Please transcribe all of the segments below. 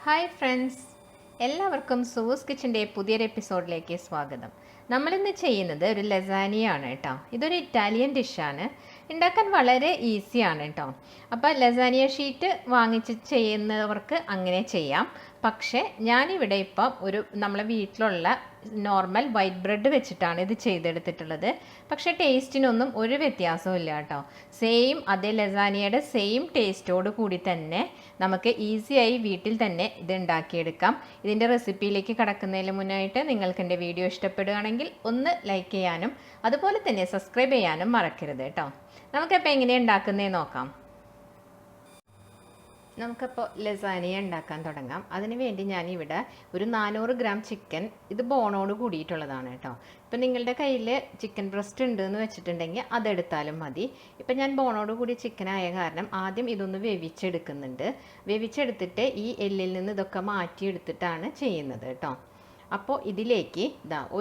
Hi friends, എല്ലാവർക്കും സൂസ് കിച്ചൻ്റെ പുതിയൊരു എപ്പിസോഡിലേക്ക് സ്വാഗതം. നമ്മളിന്ന് ചെയ്യുന്നത് ഒരു ലസാനിയാണ് കേട്ടോ. ഇതൊരു ഇറ്റാലിയൻ ഡിഷാണ്. ഉണ്ടാക്കാൻ വളരെ ഈസിയാണ് കേട്ടോ. അപ്പോൾ ലസാനിയ ഷീറ്റ് വാങ്ങിച്ച് ചെയ്യുന്നവർക്ക് അങ്ങനെ ചെയ്യാം. പക്ഷേ ഞാനിവിടെ ഇപ്പം നമ്മളെ വീട്ടിലുള്ള നോർമൽ വൈറ്റ് ബ്രെഡ് വെച്ചിട്ടാണ് ഇത് ചെയ്തെടുത്തിട്ടുള്ളത്. പക്ഷേ ടേസ്റ്റിനൊന്നും ഒരു വ്യത്യാസവും ഇല്ല കേട്ടോ. സെയിം അതേ ലസാനിയയുടെ സെയിം ടേസ്റ്റോട് കൂടി തന്നെ നമുക്ക് ഈസിയായി വീട്ടിൽ തന്നെ ഇത് ഉണ്ടാക്കിയെടുക്കാം. ഇതിൻ്റെ റെസിപ്പിയിലേക്ക് കടക്കുന്നതിന് മുന്നായിട്ട് നിങ്ങൾക്ക് എൻ്റെ വീഡിയോ ഇഷ്ടപ്പെടുകയാണെങ്കിൽ ഒന്ന് ലൈക്ക് ചെയ്യാനും അതുപോലെ തന്നെ സബ്സ്ക്രൈബ് ചെയ്യാനും മറക്കരുത് കേട്ടോ. നമുക്കപ്പോൾ എങ്ങനെയാണ് ഉണ്ടാക്കുന്നതെന്ന് നോക്കാം. നമുക്കപ്പോൾ ലസാനിയ ഉണ്ടാക്കാൻ തുടങ്ങാം. അതിന് വേണ്ടി ഞാനിവിടെ ഒരു 400 ഗ്രാം ചിക്കൻ, ഇത് ബോണോട് കൂടിയിട്ടുള്ളതാണ് കേട്ടോ. ഇപ്പം നിങ്ങളുടെ കയ്യിൽ ചിക്കൻ ബ്രസ്റ്റ് ഉണ്ട് എന്ന് വെച്ചിട്ടുണ്ടെങ്കിൽ അതെടുത്താലും മതി. ഇപ്പം ഞാൻ ബോണോട് കൂടി ചിക്കൻ ആയ കാരണം ആദ്യം ഇതൊന്ന് വേവിച്ചെടുക്കുന്നുണ്ട്. വേവിച്ചെടുത്തിട്ട് ഈ എല്ലിൽ നിന്ന് ഇതൊക്കെ മാറ്റിയെടുത്തിട്ടാണ് ചെയ്യുന്നത് കേട്ടോ. അപ്പോൾ ഇതിലേക്ക്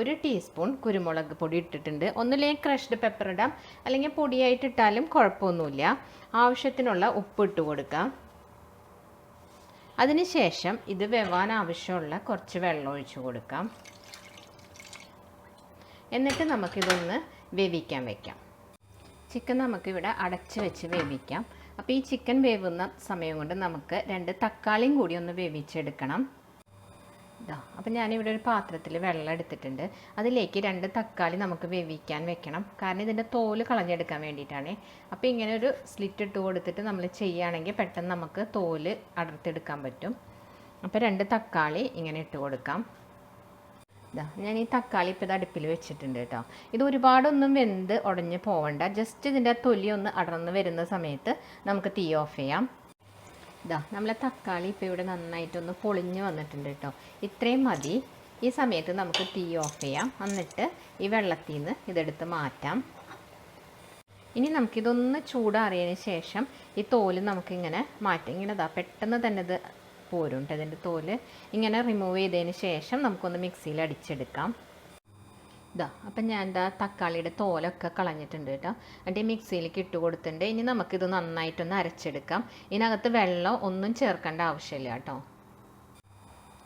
1 ടീസ്പൂൺ കുരുമുളക് പൊടി ഇട്ടിട്ടുണ്ട്. ഒന്നുമില്ലെങ്കിൽ ക്രഷ്ഡ് പെപ്പർ ഇടാം, അല്ലെങ്കിൽ പൊടിയായിട്ടിട്ടാലും കുഴപ്പമൊന്നുമില്ല. ആവശ്യത്തിനുള്ള ഉപ്പ് ഇട്ട് കൊടുക്കാം. അതിനുശേഷം ഇത് വേവാൻ ആവശ്യമുള്ള കുറച്ച് വെള്ളം ഒഴിച്ചു കൊടുക്കാം. എന്നിട്ട് നമുക്കിതൊന്ന് വേവിക്കാൻ വയ്ക്കാം. ചിക്കൻ നമുക്കിവിടെ അടച്ച് വെച്ച് വേവിക്കാം. അപ്പോൾ ഈ ചിക്കൻ വേവുന്ന സമയം കൊണ്ട് നമുക്ക് 2 തക്കാളിയും കൂടി ഒന്ന് വേവിച്ചെടുക്കണം. അപ്പം ഞാനിവിടെ ഒരു പാത്രത്തിൽ വെള്ളം എടുത്തിട്ടുണ്ട്. അതിലേക്ക് 2 തക്കാളി നമുക്ക് വേവിക്കാൻ വെക്കണം. കാരണം ഇതിൻ്റെ തോല് കളഞ്ഞെടുക്കാൻ വേണ്ടിയിട്ടാണ്. അപ്പോൾ ഇങ്ങനെ ഒരു സ്ലിറ്റ് ഇട്ട് കൊടുത്തിട്ട് നമ്മൾ ചെയ്യുകയാണെങ്കിൽ പെട്ടെന്ന് നമുക്ക് തോല് അടർത്തെടുക്കാൻ പറ്റും. അപ്പോൾ 2 തക്കാളി ഇങ്ങനെ ഇട്ട് കൊടുക്കാം. ഞാൻ ഈ തക്കാളി ഇപ്പോൾ ഇത് അടുപ്പിൽ വെച്ചിട്ടുണ്ട് കേട്ടോ. ഇത് ഒരുപാടൊന്നും വെന്ത് ഉടഞ്ഞ് പോവണ്ട. ജസ്റ്റ് ഇതിൻ്റെ തൊലി ഒന്ന് അടർന്ന് വരുന്ന സമയത്ത് നമുക്ക് തീ ഓഫ് ചെയ്യാം. നമ്മളെ തക്കാളി ഇപ്പോൾ ഇവിടെ നന്നായിട്ടൊന്ന് പൊളിഞ്ഞ് വന്നിട്ടുണ്ട് കേട്ടോ. ഇത്രയും മതി. ഈ സമയത്ത് നമുക്ക് തീ ഓഫ് ചെയ്യാം. എന്നിട്ട് ഈ വെള്ളത്തിൽ നിന്ന് ഇതെടുത്ത് മാറ്റാം. ഇനി നമുക്കിതൊന്ന് ചൂടാറിയതിന് ശേഷം ഈ തോല് നമുക്കിങ്ങനെ മാറ്റാം. ഇങ്ങനെ പെട്ടെന്ന് തന്നെ ഇത് പോരും കേട്ടോ. ഇതിൻ്റെ തോല് ഇങ്ങനെ റിമൂവ് ചെയ്തതിന് ശേഷം നമുക്കൊന്ന് മിക്സിയിൽ അടിച്ചെടുക്കാം. അപ്പം ഞാൻ തക്കാളിയുടെ തോലൊക്കെ കളഞ്ഞിട്ടുണ്ട് കേട്ടോ. എന്നിട്ട് മിക്സിയിലേക്ക് ഇട്ട് കൊടുത്തിട്ടുണ്ട്. ഇനി നമുക്കിത് നന്നായിട്ടൊന്ന് അരച്ചെടുക്കാം. ഇതിനകത്ത് വെള്ളം ഒന്നും ചേർക്കേണ്ട ആവശ്യമില്ല കേട്ടോ.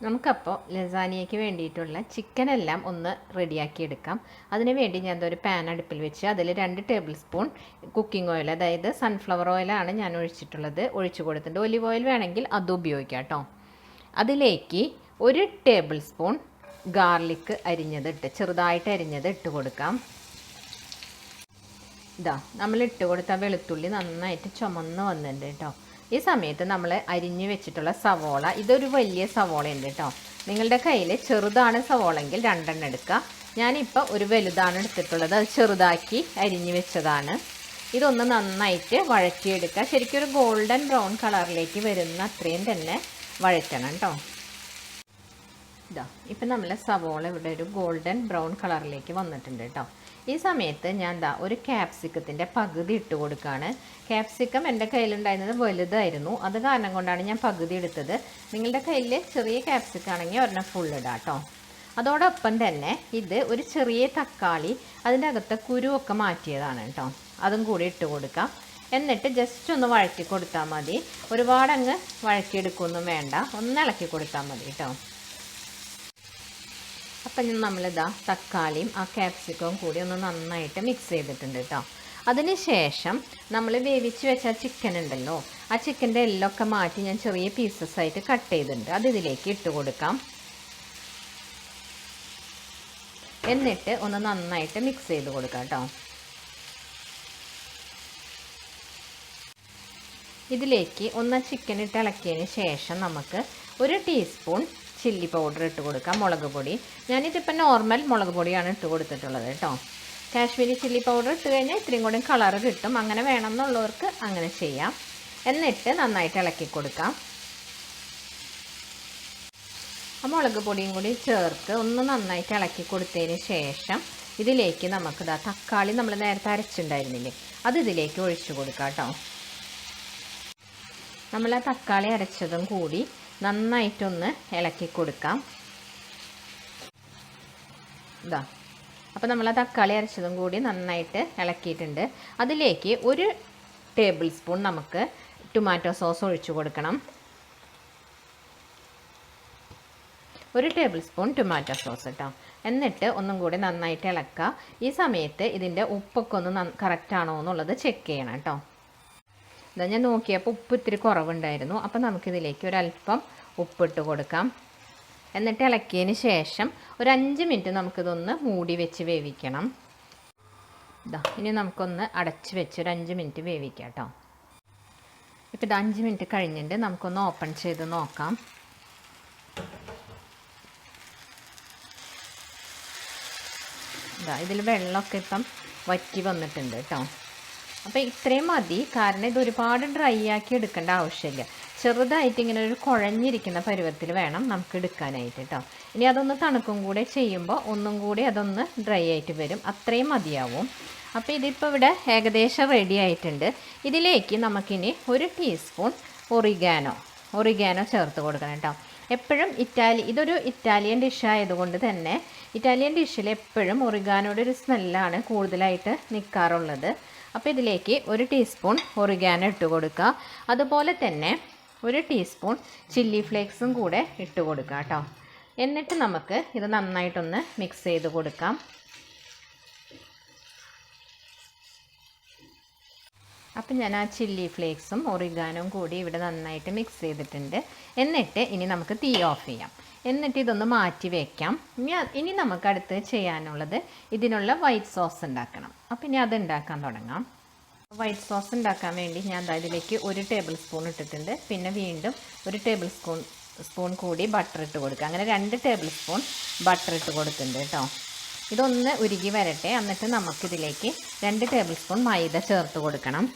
നമുക്കപ്പോൾ ലസാനിയയ്ക്ക് വേണ്ടിയിട്ടുള്ള ചിക്കനെല്ലാം ഒന്ന് റെഡിയാക്കി എടുക്കാം. അതിന് വേണ്ടി ഞാൻ ഒരു പാൻ അടുപ്പിൽ വെച്ച് അതിൽ 2 ടേബിൾ സ്പൂൺ കുക്കിംഗ് ഓയിൽ, അതായത് സൺഫ്ലവർ ഓയിലാണ് ഞാൻ ഒഴിച്ചിട്ടുള്ളത്, ഒഴിച്ചു കൊടുത്തിട്ടുണ്ട്. ഒലിവ് ഓയിൽ വേണമെങ്കിൽ അത് ഉപയോഗിക്കാം കേട്ടോ. അതിലേക്ക് 1 ടേബിൾ സ്പൂൺ ഗാർലിക്ക് ചെറുതായിട്ട് അരിഞ്ഞത് ഇട്ട് കൊടുക്കാം. നമ്മൾ ഇട്ട് കൊടുത്ത വെളുത്തുള്ളി നന്നായിട്ട് ചുമന്ന് വന്നിട്ടുണ്ട് കേട്ടോ. ഈ സമയത്ത് നമ്മൾ അരിഞ്ഞ് വെച്ചിട്ടുള്ള സവോള, ഇതൊരു വലിയ സവോള ഉണ്ട് കേട്ടോ. നിങ്ങളുടെ കയ്യിൽ ചെറുതാണ് സവോളെങ്കിൽ 2 എണ്ണം എടുക്കുക. ഞാനിപ്പോൾ ഒരു വലുതാണ് എടുത്തിട്ടുള്ളത്, അത് ചെറുതാക്കി അരിഞ്ഞ് വെച്ചതാണ്. ഇതൊന്ന് നന്നായിട്ട് വഴറ്റിയെടുക്കുക. ശരിക്കും ഒരു ഗോൾഡൻ ബ്രൗൺ കളറിലേക്ക് വരുന്ന അത്രയും തന്നെ വഴറ്റണം കേട്ടോ. ഇപ്പം നമ്മളെ സവോള ഇവിടെ ഒരു ഗോൾഡൻ ബ്രൗൺ കളറിലേക്ക് വന്നിട്ടുണ്ട് കേട്ടോ. ഈ സമയത്ത് ഞാൻ ഒരു ക്യാപ്സിക്കത്തിൻ്റെ പകുതി ഇട്ട് കൊടുക്കുകയാണ്. ക്യാപ്സിക്കം എൻ്റെ കയ്യിലുണ്ടായിരുന്നത് വലുതായിരുന്നു, അത് കാരണം കൊണ്ടാണ് ഞാൻ പകുതി എടുത്തത്. നിങ്ങളുടെ കയ്യിൽ ചെറിയ ക്യാപ്സിക്കം ആണെങ്കിൽ ഒരെണ്ണം ഫുൾ ഇടാം കേട്ടോ. അതോടൊപ്പം തന്നെ ഇത് ഒരു ചെറിയ തക്കാളി, അതിൻ്റെ അകത്തെ കുരുവൊക്കെ മാറ്റിയതാണ് കേട്ടോ, അതും കൂടി ഇട്ട് കൊടുക്കാം. എന്നിട്ട് ജസ്റ്റ് ഒന്ന് വഴറ്റി കൊടുത്താൽ മതി. ഒരുപാടങ്ങ് വഴറ്റിയെടുക്കുകയൊന്നും വേണ്ട, ഒന്ന് ഇളക്കി കൊടുത്താൽ മതി കേട്ടോ. അപ്പം നമ്മളിതാ തക്കാളിയും ആ ക്യാപ്സിക്കവും കൂടി ഒന്ന് നന്നായിട്ട് മിക്സ് ചെയ്തിട്ടുണ്ട് കേട്ടോ. അതിന് ശേഷം നമ്മൾ വേവിച്ച് വെച്ച ചിക്കൻ ഉണ്ടല്ലോ, ആ ചിക്കൻ്റെ എല്ലൊക്കെ മാറ്റി ഞാൻ ചെറിയ പീസസ് ആയിട്ട് കട്ട് ചെയ്തിട്ടുണ്ട്. അത് ഇതിലേക്ക് ഇട്ട് കൊടുക്കാം. എന്നിട്ട് ഒന്ന് നന്നായിട്ട് മിക്സ് ചെയ്ത് കൊടുക്കാം കേട്ടോ. ഇതിലേക്ക് ഒന്ന് ചിക്കൻ ഇട്ട് ഇളക്കിയതിന് ശേഷം നമുക്ക് 1 ടീസ്പൂൺ ചില്ലി പൗഡർ ഇട്ട് കൊടുക്കാം, മുളക് പൊടി. ഞാനിതിപ്പോൾ നോർമൽ മുളക് പൊടിയാണ് ഇട്ട് കൊടുത്തിട്ടുള്ളത് കേട്ടോ. കാശ്മീരി ചില്ലി പൗഡർ ഇട്ട് കഴിഞ്ഞാൽ ഇത്രയും കൂടി കളറ് കിട്ടും. അങ്ങനെ വേണമെന്നുള്ളവർക്ക് അങ്ങനെ ചെയ്യാം. എന്നിട്ട് നന്നായിട്ട് ഇളക്കി കൊടുക്കാം. ആ മുളക് പൊടിയും കൂടി ചേർത്ത് ഒന്ന് നന്നായിട്ട് ഇളക്കി കൊടുത്തതിന് ശേഷം ഇതിലേക്ക് നമുക്ക് തക്കാളി നമ്മൾ നേരത്തെ അരച്ചിട്ടുണ്ടായിരുന്നില്ലേ, അത് ഇതിലേക്ക് ഒഴിച്ചു കൊടുക്കാം കേട്ടോ. നമ്മൾ ആ തക്കാളി അരച്ചതും കൂടി നന്നായിട്ടൊന്ന് ഇളക്കി കൊടുക്കാം. അപ്പോൾ നമ്മൾ ആ തക്കാളി അരച്ചതും കൂടി നന്നായിട്ട് ഇളക്കിയിട്ടുണ്ട്. അതിലേക്ക് 1 ടേബിൾ സ്പൂൺ നമുക്ക് ടൊമാറ്റോ സോസ് ഒഴിച്ചു കൊടുക്കണം. 1 ടേബിൾ സ്പൂൺ ടൊമാറ്റോ സോസ് കേട്ടോ. എന്നിട്ട് ഒന്നും കൂടി നന്നായിട്ട് ഇളക്കുക. ഈ സമയത്ത് ഇതിൻ്റെ ഉപ്പൊക്കെ ഒന്ന് കറക്റ്റ് ആണോ എന്നുള്ളത് ചെക്ക് ചെയ്യണം കേട്ടോ. ഇതാ ഞാൻ നോക്കിയപ്പോൾ ഉപ്പ് ഇത്തിരി കുറവുണ്ടായിരുന്നു. അപ്പോൾ നമുക്കിതിലേക്ക് ഒരല്പം ഉപ്പിട്ട് കൊടുക്കാം. എന്നിട്ട് ഇളക്കിയതിന് ശേഷം ഒരു 5 മിനിറ്റ് നമുക്കിതൊന്ന് മൂടി വെച്ച് വേവിക്കണം. ഇതാ ഇനി നമുക്കൊന്ന് അടച്ച് വെച്ച് ഒരു 5 മിനിറ്റ് വേവിക്കാം കേട്ടോ. ഇപ്പോൾ ഇത് 5 മിനിറ്റ് കഴിഞ്ഞിട്ട് നമുക്കൊന്ന് ഓപ്പൺ ചെയ്ത് നോക്കാം. ഇതാ ഇതിൽ വെള്ളമൊക്കെ ഇപ്പം വറ്റി വന്നിട്ടുണ്ട് കേട്ടോ. അപ്പോൾ ഇത്രയും മതി. കാരണം ഇത് ഒരുപാട് ഡ്രൈ ആക്കി എടുക്കേണ്ട ആവശ്യമില്ല. ചെറുതായിട്ട് ഇങ്ങനെ ഒരു കുഴഞ്ഞിരിക്കുന്ന പരുവത്തിൽ വേണം നമുക്ക് എടുക്കാനായിട്ട് കേട്ടോ. ഇനി അതൊന്ന് തണുക്കും കൂടെ ചെയ്യുമ്പോൾ ഒന്നും കൂടി അതൊന്ന് ഡ്രൈ ആയിട്ട് വരും. അത്രയും മതിയാവും. അപ്പോൾ ഇതിപ്പോൾ ഇവിടെ ഏകദേശം റെഡി ആയിട്ടുണ്ട്. ഇതിലേക്ക് നമുക്കിനി 1 ടീസ്പൂൺ ഒറിഗാനോ ചേർത്ത് കൊടുക്കണം കേട്ടോ. എപ്പോഴും ഇതൊരു ഇറ്റാലിയൻ ഡിഷ് ആയതുകൊണ്ട് തന്നെ ഇറ്റാലിയൻ ഡിഷിൽ എപ്പോഴും ഒറിഗാനോയുടെ ഒരു സ്മെല്ലാണ് കൂടുതലായിട്ട് നിൽക്കാറുള്ളത്. അപ്പോൾ ഇതിലേക്ക് 1 ടീസ്പൂൺ ഒറിഗാനോ ഇട്ട് കൊടുക്കുക. അതുപോലെ തന്നെ 1 ടീസ്പൂൺ ചില്ലി ഫ്ലേക്സും കൂടെ ഇട്ട് കൊടുക്കുക കേട്ടോ. എന്നിട്ട് നമുക്ക് ഇത് നന്നായിട്ടൊന്ന് മിക്സ് ചെയ്ത് കൊടുക്കാം. അപ്പം ഞാൻ ആ ചില്ലി ഫ്ലേക്സും ഒറിഗാനോയും കൂടി ഇവിടെ നന്നായിട്ട് മിക്സ് ചെയ്തിട്ടുണ്ട്. എന്നിട്ട് ഇനി നമുക്ക് തീ ഓഫ് ചെയ്യാം. എന്നിട്ട് ഇതൊന്ന് മാറ്റി വയ്ക്കാം. ഇനി നമുക്ക് അടുത്ത് ചെയ്യാനുള്ളത് ഇതിനുള്ള വൈറ്റ് സോസ് ഉണ്ടാക്കണം. അപ്പം ഇനി അത് ഉണ്ടാക്കാൻ തുടങ്ങാം. വൈറ്റ് സോസ് ഉണ്ടാക്കാൻ വേണ്ടി ഞാൻ ഇതിലേക്ക് 1 ടേബിൾ സ്പൂൺ ഇട്ടിട്ടുണ്ട്. പിന്നെ വീണ്ടും 1 ടേബിൾ സ്പൂൺ കൂടി ബട്ടർ ഇട്ട് കൊടുക്കുക. അങ്ങനെ 2 ടേബിൾ സ്പൂൺ ബട്ടർ ഇട്ട് കൊടുക്കുന്നുണ്ട് കേട്ടോ. ഇതൊന്ന് ഉരുകി വരട്ടെ. എന്നിട്ട് നമുക്കിതിലേക്ക് 2 ടേബിൾ സ്പൂൺ മൈദ ചേർത്ത് കൊടുക്കണം.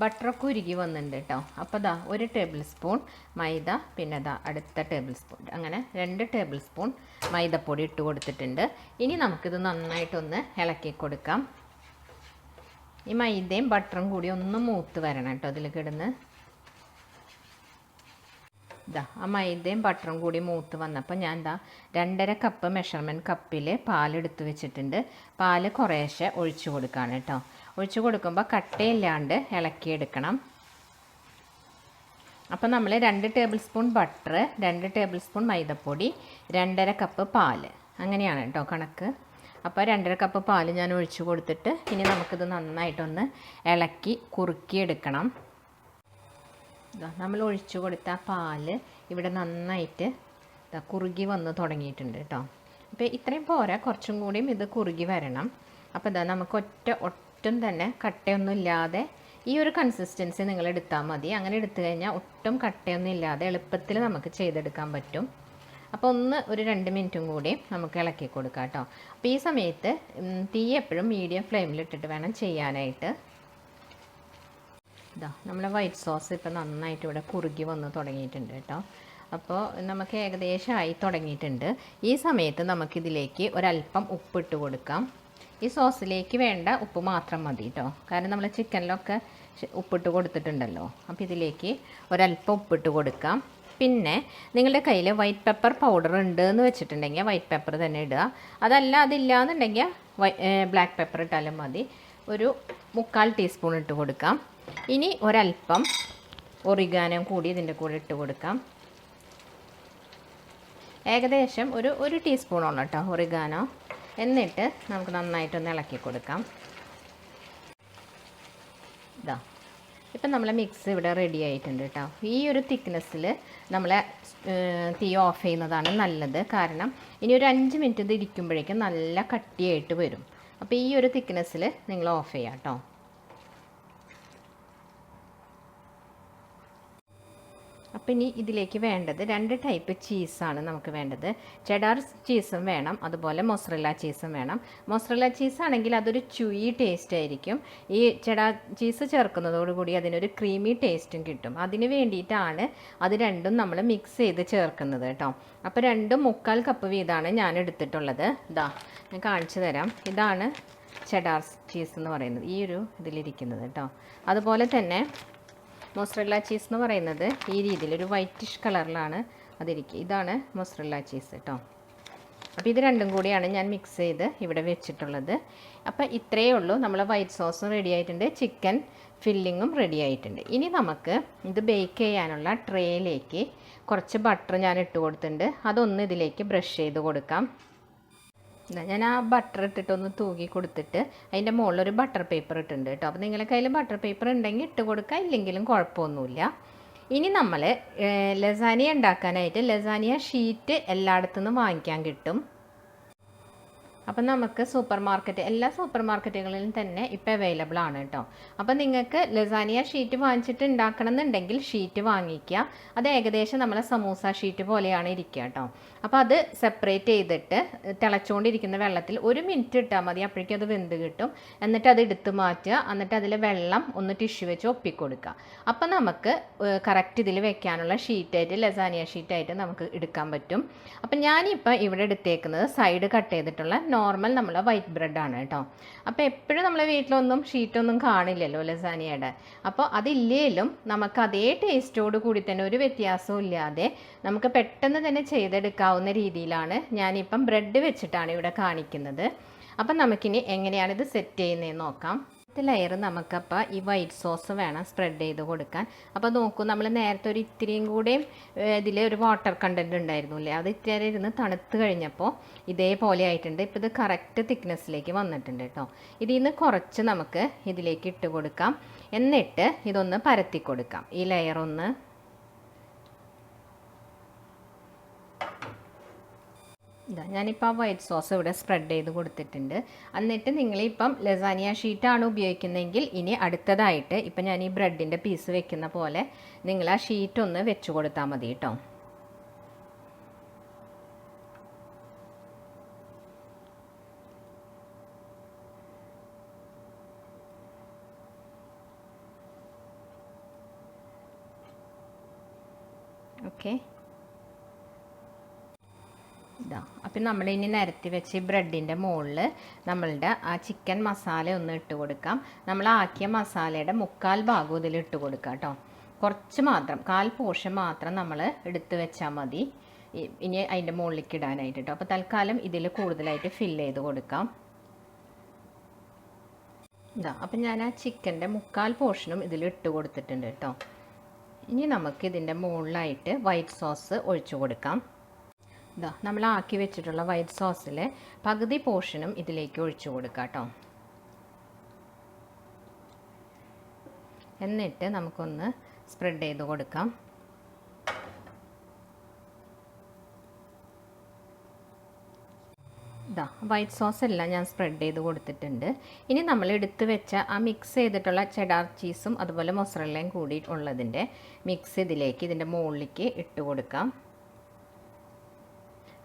ബട്ടറൊക്കെ ഉരുകി വന്നിട്ടുണ്ട് കേട്ടോ. അപ്പോൾ 1 ടേബിൾ സ്പൂൺ മൈദ, പിന്നെ അടുത്ത ടേബിൾ സ്പൂൺ, അങ്ങനെ 2 ടേബിൾ സ്പൂൺ മൈദപ്പൊടി ഇട്ട് കൊടുത്തിട്ടുണ്ട്. ഇനി നമുക്കിത് നന്നായിട്ടൊന്ന് ഇളക്കി കൊടുക്കാം. ഈ മൈദയും ബട്ടറും കൂടി ഒന്ന് മൂത്ത് വരണം കേട്ടോ. അതിൽ കിടന്ന് ആ മൈദയും ബട്ടറും കൂടി മൂത്ത് വന്നപ്പോൾ ഞാൻ 2.5 കപ്പ് മെഷർമെൻറ്റ് കപ്പിൽ പാലെടുത്ത് വെച്ചിട്ടുണ്ട്. പാല് കുറേശ്ശെ ഒഴിച്ചു കൊടുക്കുകയാണ് കേട്ടോ. ഒഴിച്ചു കൊടുക്കുമ്പോൾ കട്ടയില്ലാണ്ട് ഇളക്കിയെടുക്കണം. അപ്പോൾ നമ്മൾ 2 table spoon butter, 2 table spoon മൈദപ്പൊടി, 2.5 കപ്പ് പാല്, അങ്ങനെയാണ് കേട്ടോ കണക്ക്. അപ്പോൾ 2.5 കപ്പ് പാല് ഞാൻ ഒഴിച്ചു കൊടുത്തിട്ട് ഇനി നമുക്കിത് നന്നായിട്ടൊന്ന് ഇളക്കി കുറുക്കിയെടുക്കണം. നമ്മൾ ഒഴിച്ചു കൊടുത്ത പാല് ഇവിടെ നന്നായിട്ട് കുറുകി വന്ന് തുടങ്ങിയിട്ടുണ്ട് കേട്ടോ. അപ്പോൾ ഇത്രയും പോരാ, കുറച്ചും കൂടിയും ഇത് കുറുകി വരണം. അപ്പോൾ നമുക്ക് ഒട്ടും തന്നെ കട്ടയൊന്നും ഇല്ലാതെ ഈ ഒരു കൺസിസ്റ്റൻസി നിങ്ങൾ എടുത്താൽ മതി. അങ്ങനെ എടുത്തു കഴിഞ്ഞാൽ ഒട്ടും കട്ടയൊന്നും ഇല്ലാതെ എളുപ്പത്തിൽ നമുക്ക് ചെയ്തെടുക്കാൻ പറ്റും. അപ്പോൾ ഒരു 2 മിനിറ്റും കൂടി നമുക്ക് ഇളക്കി കൊടുക്കാം കേട്ടോ. അപ്പോൾ ഈ സമയത്ത് തീ എപ്പോഴും മീഡിയം ഫ്ലെയിമിലിട്ടിട്ട് വേണം ചെയ്യാനായിട്ട്. നമ്മളെ വൈറ്റ് സോസ് ഇപ്പോൾ നന്നായിട്ട് ഇവിടെ കുറുകി വന്ന് തുടങ്ങിയിട്ടുണ്ട് കേട്ടോ. അപ്പോൾ നമുക്ക് ഏകദേശം ആയി തുടങ്ങിയിട്ടുണ്ട്. ഈ സമയത്ത് നമുക്കിതിലേക്ക് ഒരല്പം ഉപ്പിട്ട് കൊടുക്കാം. ഈ സോസിലേക്ക് വേണ്ട ഉപ്പ് മാത്രം മതി കേട്ടോ. കാരണം നമ്മൾ ചിക്കനിലൊക്കെ ഉപ്പിട്ട് കൊടുത്തിട്ടുണ്ടല്ലോ. അപ്പോൾ ഇതിലേക്ക് ഒരല്പം ഉപ്പിട്ട് കൊടുക്കാം. പിന്നെ നിങ്ങളുടെ കയ്യിൽ വൈറ്റ് പെപ്പർ പൗഡർ ഉണ്ട് എന്ന് വെച്ചിട്ടുണ്ടെങ്കിൽ വൈറ്റ് പെപ്പർ തന്നെ ഇടുക. അതില്ല എന്നുണ്ടെങ്കിൽ ബ്ലാക്ക് പെപ്പർ ഇട്ടാലും മതി. ഒരു 1/4 ടീസ്പൂൺ ഇട്ട് കൊടുക്കാം. ഇനി ഒരല്പം ഒറിഗാനോ കൂടി ഇതിൻ്റെ കൂടെ ഇട്ട് കൊടുക്കാം. ഏകദേശം ഒരു ടീസ്പൂണോളം കേട്ടോ ഒറിഗാനോ. എന്നിട്ട് നമുക്ക് നന്നായിട്ടൊന്ന് ഇളക്കി കൊടുക്കാം. ഇപ്പം നമ്മളെ മിക്സ് ഇവിടെ റെഡി ആയിട്ടുണ്ട് കേട്ടോ. ഈ ഒരു തിക്നെസ്സിൽ നമ്മളെ തീ ഓഫ് ചെയ്യുന്നതാണ് നല്ലത്. കാരണം ഇനി ഒരു 5 മിനിറ്റ് ഇത് ഇരിക്കുമ്പോഴേക്കും നല്ല കട്ടിയായിട്ട് വരും. അപ്പോൾ ഈ ഒരു തിക്നെസ്സിൽ നിങ്ങൾ ഓഫ് ചെയ്യാം കേട്ടോ. അപ്പോൾ ഇനി ഇതിലേക്ക് വേണ്ടത് 2 ടൈപ്പ് ചീസാണ് നമുക്ക് വേണ്ടത്. ചെഡാർ ചീസും വേണം, അതുപോലെ മൊസറല്ല ചീസും വേണം. മൊസറല്ല ചീസാണെങ്കിൽ അതൊരു ചുയി ടേസ്റ്റ് ആയിരിക്കും. ഈ ചെഡാർ ചീസ് ചേർക്കുന്നതോടുകൂടി അതിനൊരു ക്രീമി ടേസ്റ്റും കിട്ടും. അതിന് വേണ്ടിയിട്ടാണ് അത് രണ്ടും നമ്മൾ മിക്സ് ചെയ്ത് ചേർക്കുന്നത് കേട്ടോ. അപ്പോൾ 2.25 കപ്പ് വീതമാണ് ഞാൻ എടുത്തിട്ടുള്ളത്. ഞാൻ കാണിച്ചു തരാം. ഇതാണ് ചെഡാർ ചീസ് എന്ന് പറയുന്നത്, ഈ ഒരു ഇതിലിരിക്കുന്നത് കേട്ടോ. അതുപോലെ തന്നെ മൊസറല്ല ചീസ് എന്ന് പറയുന്നത് ഈ രീതിയിൽ ഒരു വൈറ്റിഷ് കളറിലാണ് അതിരിക്കുക. ഇതാണ് മൊസറല്ല ചീസ് കേട്ടോ. അപ്പോൾ ഇത് രണ്ടും കൂടിയാണ് ഞാൻ മിക്സ് ചെയ്ത് ഇവിടെ വെച്ചിട്ടുള്ളത്. അപ്പോൾ ഇത്രയേ ഉള്ളൂ, നമ്മളെ വൈറ്റ് സോസും റെഡി ആയിട്ടുണ്ട്, ചിക്കൻ ഫില്ലിങ്ങും റെഡി ആയിട്ടുണ്ട്. ഇനി നമുക്ക് ഇത് ബേക്ക് ചെയ്യാനുള്ള ട്രേയിലേക്ക് കുറച്ച് ബട്ടർ ഞാൻ ഇട്ട് കൊടുത്തിട്ടുണ്ട്. അതൊന്ന് ഇതിലേക്ക് ബ്രഷ് ചെയ്ത് കൊടുക്കാം. ഞാൻ ആ ബട്ടർ ഇട്ടിട്ടൊന്ന് തൂക്കി കൊടുത്തിട്ട് അതിൻ്റെ മുകളിലൊരു ബട്ടർ പേപ്പർ ഇട്ടിട്ടുണ്ട് കേട്ടോ. അപ്പോൾ നിങ്ങളുടെ കയ്യിൽ ബട്ടർ പേപ്പർ ഉണ്ടെങ്കിൽ ഇട്ട് കൊടുക്കുക, ഇല്ലെങ്കിലും കുഴപ്പമൊന്നുമില്ല. ഇനി നമ്മൾ ലസാനിയ ഉണ്ടാക്കാനായിട്ട് ലസാനിയ ഷീറ്റ് എല്ലായിടത്തുനിന്നും വാങ്ങിക്കാൻ കിട്ടും. അപ്പം നമുക്ക് എല്ലാ സൂപ്പർ മാർക്കറ്റുകളിലും തന്നെ ഇപ്പോൾ അവൈലബിൾ ആണ് കേട്ടോ. അപ്പം നിങ്ങൾക്ക് ലസാനിയ ഷീറ്റ് വാങ്ങിച്ചിട്ട് ഉണ്ടാക്കണം എന്നുണ്ടെങ്കിൽ ഷീറ്റ് വാങ്ങിക്കുക. അത് ഏകദേശം നമ്മളെ സമൂസ ഷീറ്റ് പോലെയാണ് ഇരിക്കുക കേട്ടോ. അപ്പോൾ അത് സെപ്പറേറ്റ് ചെയ്തിട്ട് തിളച്ചുകൊണ്ടിരിക്കുന്ന വെള്ളത്തിൽ 1 മിനിറ്റ് ഇട്ടാൽ മതി, അപ്പോഴേക്കും അത് വെന്ത് കിട്ടും. എന്നിട്ട് അത് എടുത്ത് മാറ്റുക, എന്നിട്ട് അതിൽ വെള്ളം ഒന്ന് ടിഷ്യൂ വെച്ച് ഒപ്പിക്കൊടുക്കുക. അപ്പം നമുക്ക് കറക്റ്റ് ഇതിൽ വെക്കാനുള്ള ഷീറ്റായിട്ട് ലസാനിയ ഷീറ്റായിട്ട് നമുക്ക് എടുക്കാൻ പറ്റും. അപ്പം ഞാനിപ്പോൾ ഇവിടെ എടുത്തേക്കുന്നത് സൈഡ് കട്ട് ചെയ്തിട്ടുള്ള നോർമൽ നമ്മളെ വൈറ്റ് ബ്രെഡാണ് കേട്ടോ. അപ്പോൾ എപ്പോഴും നമ്മളെ വീട്ടിലൊന്നും ഷീറ്റൊന്നും കാണില്ലല്ലോ ലസാനിയയുടെ. അപ്പോൾ അതില്ലേലും നമുക്ക് അതേ ടേസ്റ്റോട് കൂടി തന്നെ ഒരു വ്യത്യാസവും ഇല്ലാതെ നമുക്ക് പെട്ടെന്ന് തന്നെ ചെയ്തെടുക്കാവുന്ന രീതിയിലാണ് ഞാനിപ്പം ബ്രെഡ് വെച്ചിട്ടാണ് ഇവിടെ കാണിക്കുന്നത്. അപ്പം നമുക്കിനി എങ്ങനെയാണ് ഇത് സെറ്റ് ചെയ്യുന്നതെന്ന് നോക്കാം. ലെയർ നമുക്കപ്പോൾ ഈ വൈറ്റ് സോസ് വേണം സ്പ്രെഡ് ചെയ്ത് കൊടുക്കാൻ. അപ്പോൾ നോക്കൂ, നമ്മൾ നേരത്തെ ഒരു ഇത്തിരിയും കൂടെയും ഇതിൽ ഒരു വാട്ടർ കണ്ടൻറ്റ് ഉണ്ടായിരുന്നു അല്ലേ, അത് ഇത്തിരി ഇരുന്ന് തണുത്ത് കഴിഞ്ഞപ്പോൾ ഇതേപോലെ ആയിട്ടുണ്ട്. ഇപ്പോൾ ഇത് കറക്റ്റ് തിക്നെസ്സിലേക്ക് വന്നിട്ടുണ്ട് കേട്ടോ. ഇതിൽ നിന്ന് കുറച്ച് നമുക്ക് ഇതിലേക്ക് ഇട്ട് കൊടുക്കാം, എന്നിട്ട് ഇതൊന്ന് പരത്തി കൊടുക്കാം. ഈ ലെയർ ഒന്ന് ഞാനിപ്പോൾ ആ വൈറ്റ് സോസ് ഇവിടെ സ്പ്രെഡ് ചെയ്ത് കൊടുത്തിട്ടുണ്ട്. എന്നിട്ട് നിങ്ങളിപ്പം ലസാനിയ ഷീറ്റാണ് ഉപയോഗിക്കുന്നതെങ്കിൽ ഇനി അടുത്തതായിട്ട് ഇപ്പം ഞാൻ ഈ ബ്രെഡിൻ്റെ പീസ് വെക്കുന്ന പോലെ നിങ്ങൾ ആ ഷീറ്റ് ഒന്ന് വെച്ച് കൊടുത്താൽ മതി കേട്ടോ. ഓക്കെ, അപ്പം നമ്മളിനി നിരത്തി വെച്ച് ബ്രെഡിൻ്റെ മുകളിൽ നമ്മളുടെ ആ ചിക്കൻ മസാല ഒന്ന് ഇട്ട് കൊടുക്കാം. നമ്മൾ ആക്കിയ മസാലയുടെ 1/4 ഭാഗം ഇതിൽ ഇട്ട് കൊടുക്കാം കേട്ടോ. കുറച്ച് മാത്രം, 1/4 പോർഷൻ മാത്രം നമ്മൾ എടുത്ത് വെച്ചാൽ മതി ഇനി അതിൻ്റെ മുകളിലേക്ക് ഇടാനായിട്ട് കേട്ടോ. അപ്പോൾ തൽക്കാലം ഇതിൽ കൂടുതലായിട്ട് ഫില്ല് ചെയ്ത് കൊടുക്കാം. അപ്പം ഞാൻ ആ ചിക്കൻ്റെ 1/4 പോർഷനും ഇതിൽ ഇട്ട് കൊടുത്തിട്ടുണ്ട് കേട്ടോ. ഇനി നമുക്ക് ഇതിൻ്റെ മുകളിലായിട്ട് വൈറ്റ് സോസ് ഒഴിച്ചു കൊടുക്കാം. നമ്മൾ ആക്കി വെച്ചിട്ടുള്ള വൈറ്റ് സോസിൽ പകുതി പോർഷനും ഇതിലേക്ക് ഒഴിച്ചു കൊടുക്കാം കേട്ടോ. എന്നിട്ട് നമുക്കൊന്ന് സ്പ്രെഡ് ചെയ്ത് കൊടുക്കാം. വൈറ്റ് സോസ് എല്ലാം ഞാൻ സ്പ്രെഡ് ചെയ്ത് കൊടുത്തിട്ടുണ്ട്. ഇനി നമ്മൾ എടുത്ത് വെച്ച ആ മിക്സ് ചെയ്തിട്ടുള്ള ചെഡാർ ചീസും അതുപോലെ മൊസറല്ലയും കൂടി ഉള്ളതിൻ്റെ മിക്സ് ഇതിൻ്റെ മുകളിലേക്ക് ഇട്ട് കൊടുക്കാം.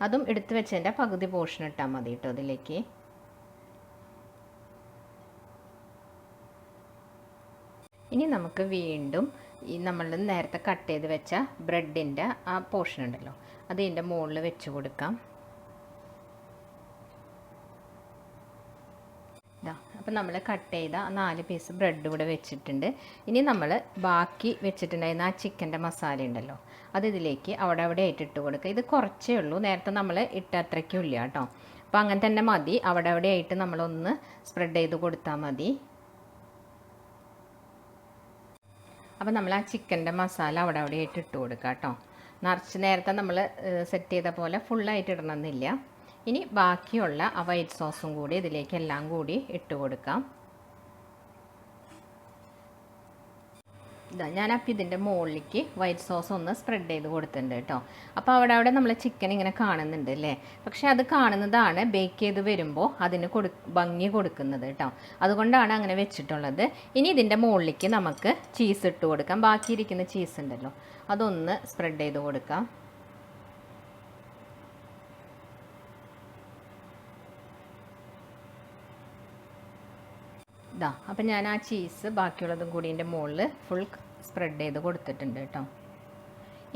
അതും എടുത്ത് വെച്ചതിൻ്റെ പകുതി പോർഷൻ ഇട്ടാൽ മതി കേട്ടോ ഇതിലേക്ക്. ഇനി നമുക്ക് വീണ്ടും ഈ നമ്മൾ നേരത്തെ കട്ട് ചെയ്ത് വെച്ച ബ്രെഡിൻ്റെ ആ പോർഷൻ ഉണ്ടല്ലോ അതിൻ്റെ മുകളിൽ വെച്ച് കൊടുക്കാം. അപ്പം നമ്മൾ കട്ട് ചെയ്ത 4 പീസ് ബ്രെഡ് ഇവിടെ വെച്ചിട്ടുണ്ട്. ഇനി നമ്മൾ ബാക്കി വെച്ചിട്ടുണ്ടായിരുന്ന ആ ചിക്കൻ്റെ മസാല ഉണ്ടല്ലോ അത് ഇതിലേക്ക് അവിടെ ആയിട്ട് ഇട്ട് കൊടുക്കുക. ഇത് കുറച്ചേ ഉള്ളൂ, നേരത്തെ നമ്മൾ ഇട്ട അത്രയ്ക്കും ഇല്ല കേട്ടോ. അപ്പോൾ അങ്ങനെ തന്നെ മതി, അവിടെ ആയിട്ട് നമ്മളൊന്ന് സ്പ്രെഡ് ചെയ്ത് കൊടുത്താൽ മതി. അപ്പോൾ നമ്മൾ ആ ചിക്കൻ്റെ മസാല അവിടെ ആയിട്ട് ഇട്ട് കൊടുക്കുക കേട്ടോ. നിറച്ച് നേരത്തെ നമ്മൾ സെറ്റ് ചെയ്ത പോലെ ഫുള്ളായിട്ട് ഇടണമെന്നില്ല. ഇനി ബാക്കിയുള്ള ആ വൈറ്റ് സോസും കൂടി ഇതിലേക്ക് എല്ലാം കൂടി ഇട്ട് കൊടുക്കാം. ഞാനപ്പോൾ ഇതിൻ്റെ മുകളിലേക്ക് വൈറ്റ് സോസ് ഒന്ന് സ്പ്രെഡ് ചെയ്ത് കൊടുത്തിട്ടുണ്ട് കേട്ടോ. അപ്പോൾ അവിടെ നമ്മൾ ചിക്കൻ ഇങ്ങനെ കാണുന്നുണ്ട് അല്ലേ, പക്ഷേ അത് കാണുന്നതാണ് ബേക്ക് ചെയ്ത് വരുമ്പോൾ അതിന് ഭംഗി കൊടുക്കുന്നത് കേട്ടോ. അതുകൊണ്ടാണ് അങ്ങനെ വെച്ചിട്ടുള്ളത്. ഇനി ഇതിൻ്റെ മുകളിലേക്ക് നമുക്ക് ചീസ് ഇട്ട് കൊടുക്കാം. ബാക്കിയിരിക്കുന്ന ചീസ് ഉണ്ടല്ലോ അതൊന്ന് സ്പ്രെഡ് ചെയ്ത് കൊടുക്കാം. അപ്പം ഞാൻ ആ ചീസ് ബാക്കിയുള്ളതും കൂടി ഇതിൻ്റെ മുകളിൽ ഫുൾ സ്പ്രെഡ് ചെയ്ത് കൊടുത്തിട്ടുണ്ട് കേട്ടോ.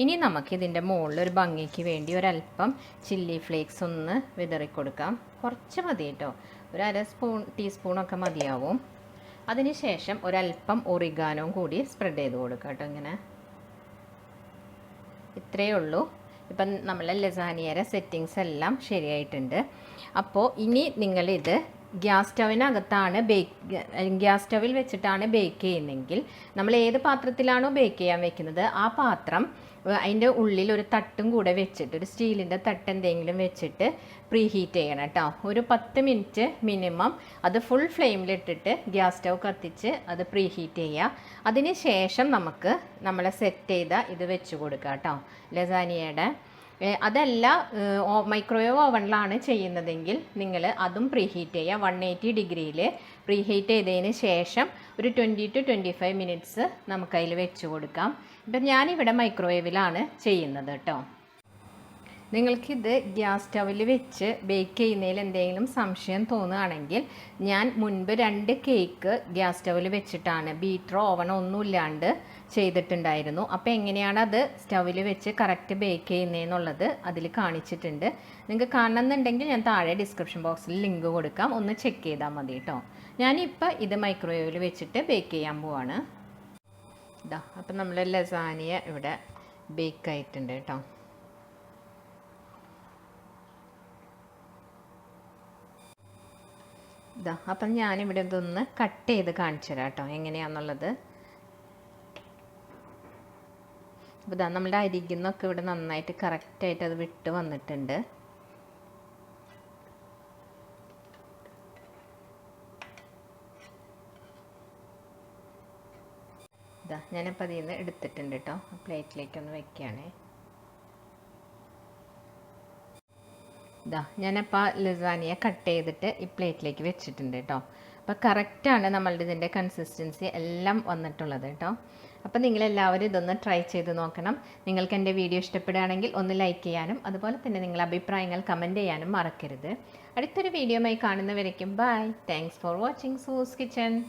ഇനി നമുക്കിതിൻ്റെ മുകളിൽ ഒരു ഭംഗിക്ക് വേണ്ടി ഒരല്പം ചില്ലി ഫ്ലേക്സ് ഒന്ന് വിതറി കൊടുക്കാം. കുറച്ച് മതി കേട്ടോ, ഒരു 1/2 ടീസ്പൂണൊക്കെ മതിയാവും. അതിനുശേഷം ഒരല്പം ഒറിഗാനോയും കൂടി സ്പ്രെഡ് ചെയ്ത് കൊടുക്കാം കേട്ടോ. ഇങ്ങനെ ഇത്രയേ ഉള്ളൂ. ഇപ്പം നമ്മളെ ലസാനിയയുടെ സെറ്റിങ്സ് എല്ലാം ശരിയായിട്ടുണ്ട്. അപ്പോൾ ഇനി നിങ്ങളിത് ഗ്യാസ് സ്റ്റവിൽ വെച്ചിട്ടാണ് ബേക്ക് ചെയ്യുന്നതെങ്കിൽ നമ്മൾ ഏത് പാത്രത്തിലാണോ ബേക്ക് ചെയ്യാൻ വെക്കുന്നത് ആ പാത്രം അതിൻ്റെ ഉള്ളിൽ ഒരു തട്ടും കൂടെ വെച്ചിട്ട്, ഒരു സ്റ്റീലിൻ്റെ തട്ട് എന്തെങ്കിലും വെച്ചിട്ട് പ്രീ ഹീറ്റ് ചെയ്യണം കേട്ടോ. ഒരു 10 മിനിറ്റ് മിനിമം അത് ഫുൾ ഫ്ലെയിമിലിട്ടിട്ട് ഗ്യാസ് സ്റ്റവ് കത്തിച്ച് അത് പ്രീ ഹീറ്റ് ചെയ്യുക. അതിന് ശേഷം നമുക്ക് നമ്മളെ സെറ്റ് ചെയ്ത ഇത് വെച്ച് കൊടുക്കുക കേട്ടോ, ലസാനിയയുടെ. അതല്ല മൈക്രോവേവ് ഓവനിലാണ് ചെയ്യുന്നതെങ്കിൽ നിങ്ങൾ അതും പ്രീ ഹീറ്റ് ചെയ്യുക. 180 ഡിഗ്രിയിൽ പ്രീ ഹീറ്റ് ചെയ്തതിന് ശേഷം ഒരു 20 to 25 മിനിറ്റ്സ് നമുക്കതിൽ വെച്ച് കൊടുക്കാം. ഇപ്പം ഞാനിവിടെ മൈക്രോവേവിലാണ് ചെയ്യുന്നത് കേട്ടോ. നിങ്ങൾക്കിത് ഗ്യാസ് സ്റ്റവിൽ വെച്ച് ബേക്ക് ചെയ്യുന്നതിൽ എന്തെങ്കിലും സംശയം തോന്നുകയാണെങ്കിൽ, ഞാൻ മുൻപ് 2 കേക്ക് ഗ്യാസ് സ്റ്റവിൽ വെച്ചിട്ടാണ്, ബീറ്ററോ ഓവനോ ഒന്നും ഇല്ലാണ്ട് ചെയ്തിട്ടുണ്ടായിരുന്നു. അപ്പോൾ എങ്ങനെയാണ് അത് സ്റ്റവിൽ വെച്ച് കറക്റ്റ് ബേക്ക് ചെയ്യുന്നതെന്നുള്ളത് അതിൽ കാണിച്ചിട്ടുണ്ട്. നിങ്ങൾക്ക് കാണണമെന്നുണ്ടെങ്കിൽ ഞാൻ താഴെ ഡിസ്ക്രിപ്ഷൻ ബോക്സിൽ ലിങ്ക് കൊടുക്കാം, ഒന്ന് ചെക്ക് ചെയ്താൽ മതി കേട്ടോ. ഞാനിപ്പോൾ ഇത് മൈക്രോവേവിൽ വെച്ചിട്ട് ബേക്ക് ചെയ്യാൻ പോവാണ്. ഇതാ, അപ്പം നമ്മൾ ലസാനിയ ഇവിടെ ബേക്ക് ആയിട്ടുണ്ട് കേട്ടോ. ഇതാ, അപ്പം ഞാനിവിടെ ഇതൊന്ന് കട്ട് ചെയ്ത് കാണിച്ചു തരാം കേട്ടോ എങ്ങനെയാണെന്നുള്ളത്. അപ്പോൾ ഇതാ, നമ്മുടെ അരികിൽ നിന്നൊക്കെ ഇവിടെ നന്നായിട്ട് കറക്റ്റായിട്ട് അത് വിട്ട് വന്നിട്ടുണ്ട്. ഇതാ, ഞാനിപ്പോൾ അതിൽ നിന്ന് എടുത്തിട്ടുണ്ട് കേട്ടോ. പ്ലേറ്റിലേക്കൊന്ന് വെക്കുകയാണേ. ഇതാ, ഞാനപ്പോൾ ലസാനിയ കട്ട് ചെയ്തിട്ട് ഈ പ്ലേറ്റിലേക്ക് വെച്ചിട്ടുണ്ട് കേട്ടോ. അപ്പോൾ കറക്റ്റാണ് നമ്മളുടെ ഇതിൻ്റെ കൺസിസ്റ്റൻസി എല്ലാം വന്നിട്ടുള്ളത് കേട്ടോ. അപ്പോൾ നിങ്ങളെല്ലാവരും ഇതൊന്ന് ട്രൈ ചെയ്ത് നോക്കണം. നിങ്ങൾക്ക് എൻ്റെ വീഡിയോ ഇഷ്ടപ്പെടുകയാണെങ്കിൽ ഒന്ന് ലൈക്ക് ചെയ്യാനും അതുപോലെ തന്നെ നിങ്ങളുടെ അഭിപ്രായങ്ങൾ കമൻറ്റ് ചെയ്യാനും മറക്കരുത്. അടുത്തൊരു വീഡിയോയുമായി കാണുന്നവരേക്കും bye. Thanks for watching Sue's kitchen.